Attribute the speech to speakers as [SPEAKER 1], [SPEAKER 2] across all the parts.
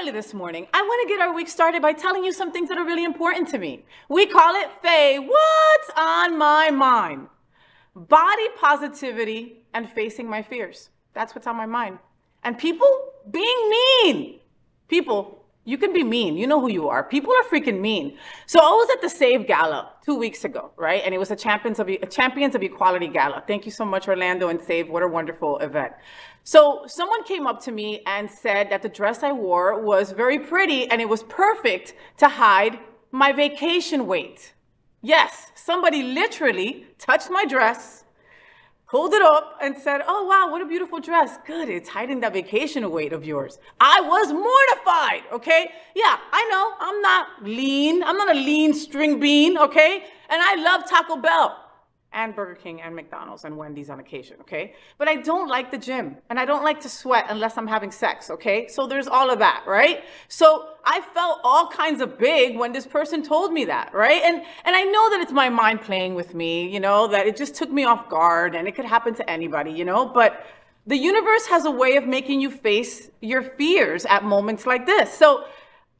[SPEAKER 1] finally this morning, I want to get our week started by telling you some things that are really important to me. We call it Fay What's on My Mind. Body positivity and facing my fears. That's what's on my mind. And people being mean. People, you can be mean. You know who you are. People are freaking mean. So I was at the Save Gala 2 weeks ago, right? And it was a Champions of Equality Gala. Thank you so much, Orlando and Save. What a wonderful event. So someone came up to me and said that the dress I wore was very pretty and it was perfect to hide my vacation weight. Yes, somebody literally touched my dress, pulled it up and said, "Oh, wow, what a beautiful dress. Good, it's hiding that vacation weight of yours." I was mortified, okay? Yeah, I know, I'm not lean. I'm not a lean string bean, okay? And I love Taco Bell and Burger King and McDonald's and Wendy's on occasion, okay? But I don't like the gym and I don't like to sweat unless I'm having sex, okay? So there's all of that, right? So I felt all kinds of big when this person told me that, right? And I know that it's my mind playing with me, you know, that it just took me off guard and it could happen to anybody, you know? But the universe has a way of making you face your fears at moments like this. So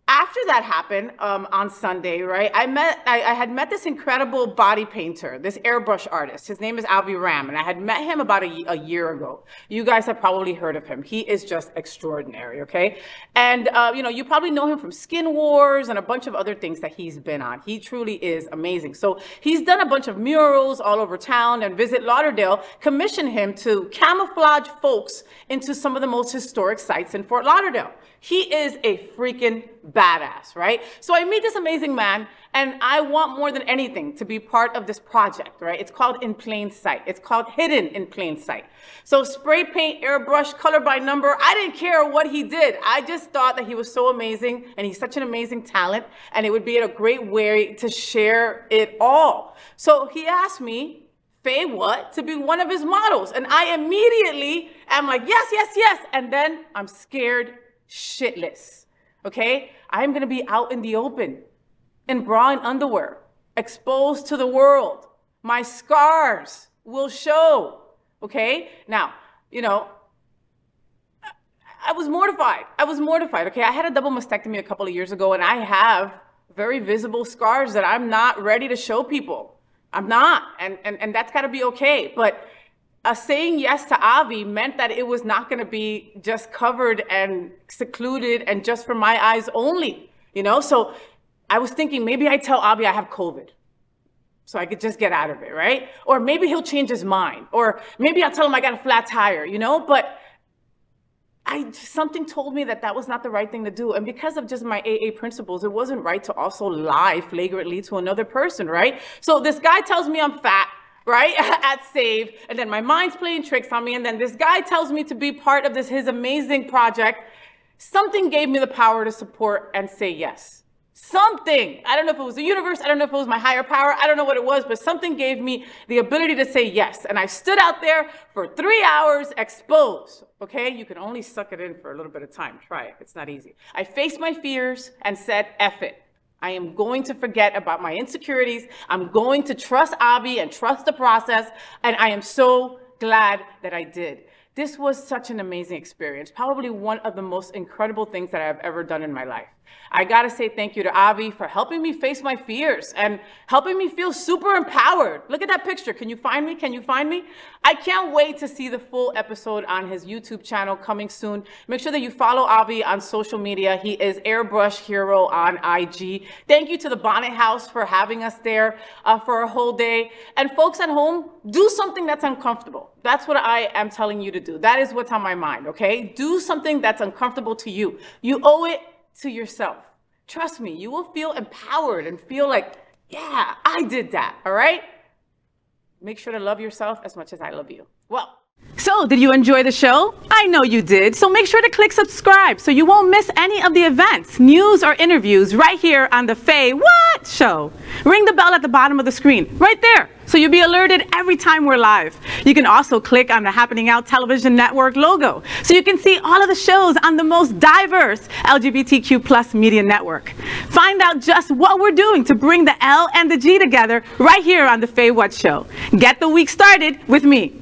[SPEAKER 1] after that happened on Sunday, right, I had met this incredible body painter, this airbrush artist. His name is Avi Ram, and I had met him about a year ago. You guys have probably heard of him. He is just extraordinary, okay? And, you know, you probably know him from Skin Wars and a bunch of other things that he's been on. He truly is amazing. So he's done a bunch of murals all over town, and Visit Lauderdale commissioned him to camouflage folks into some of the most historic sites in Fort Lauderdale. He is a freaking badass, right? So I meet this amazing man, and I want more than anything to be part of this project, right? It's called In Plain Sight. It's called Hidden in Plain Sight. So spray paint, airbrush, color by number, I didn't care what he did. I just thought that he was so amazing, and he's such an amazing talent, and it would be a great way to share it all. So he asked me, Fay What, to be one of his models. And I immediately am like, yes, yes, yes. And then I'm scared shitless, okay? I'm gonna be out in the open, in bra and underwear, exposed to the world. My scars will show, okay? Now, you know, I was mortified. I was mortified, okay? I had a double mastectomy a couple of years ago, and I have very visible scars that I'm not ready to show people. I'm not, and that's gotta be okay. But saying yes to Avi meant that it was not going to be just covered and secluded and just for my eyes only, you know? So I was thinking maybe I tell Avi I have COVID so I could just get out of it, right? Or maybe he'll change his mind. Or maybe I'll tell him I got a flat tire, you know? But something told me that that was not the right thing to do. And because of just my AA principles, it wasn't right to also lie flagrantly to another person, right? So this guy tells me I'm fat, right, at Save, and then my mind's playing tricks on me, and then this guy tells me to be part of his amazing project. Something gave me the power to support and say yes. Something, I don't know if it was the universe, I don't know if it was my higher power, I don't know what it was, but something gave me the ability to say yes. And I stood out there for 3 hours exposed, okay? You can only suck it in for a little bit of time. Try it, it's not easy. I faced my fears and said, F it. I am going to forget about my insecurities. I'm going to trust Avi and trust the process. And I am so glad that I did. This was such an amazing experience. Probably one of the most incredible things that I've ever done in my life. I gotta say thank you to Avi for helping me face my fears and helping me feel super empowered. Look at that picture. Can you find me? Can you find me? I can't wait to see the full episode on his YouTube channel coming soon. Make sure that you follow Avi on social media. He is Airbrush Hero on IG. Thank you to the Bonnet House for having us there for a whole day. And folks at home, do something that's uncomfortable. That's what I am telling you to do. That is what's on my mind, okay? Do something that's uncomfortable to you. You owe it to yourself. Trust me, you will feel empowered and feel like, yeah, I did that, all right? Make sure to love yourself as much as I love you. Well, so did you enjoy the show? I know you did. So make sure to click subscribe so you won't miss any of the events, news, or interviews right here on the Fay What Show. Ring the bell at the bottom of the screen, right there, so you'll be alerted every time we're live. You can also click on the Happening Out Television Network logo so you can see all of the shows on the most diverse LGBTQ+ media network. Find out just what we're doing to bring the L and the G together right here on the Fay What Show. Get the week started with me.